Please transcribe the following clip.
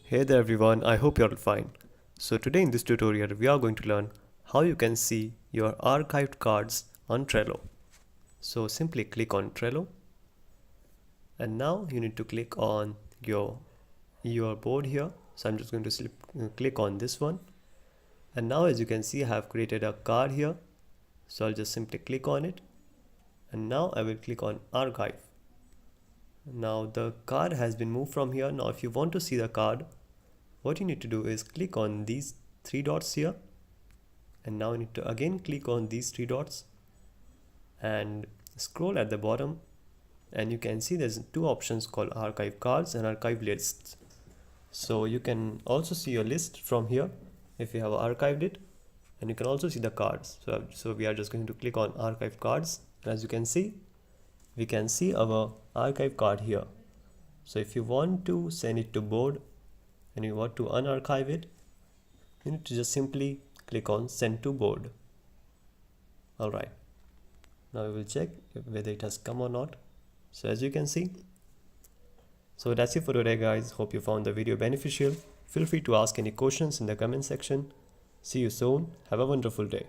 Hey there everyone, I hope you're all fine. So today in this tutorial we are going to learn how you can see your archived cards on Trello. So simply click on Trello and now you need to click on your board here. So I'm just going to click on this one, and now as you can see I have created a card here. So I'll just simply click on it and now I will click on archive. Now the card has been moved from here. Now if you want to see the card, what you need to do is click on these three dots here, and now you need to again click on these three dots and scroll at the bottom, and you can see there's two options called archive cards and archive lists. So you can also see your list from here if you have archived it, and you can also see the cards. So we are just going to click on archive cards. As you can see, we can see our archive card here. So if you want to send it to board and you want to unarchive it, you need to just simply click on send to board. Alright, now we will check whether it has come or not. So as you can see, so that's it for today guys. Hope you found the video beneficial. Feel free to ask any questions in the comment section. See you soon. Have a wonderful day.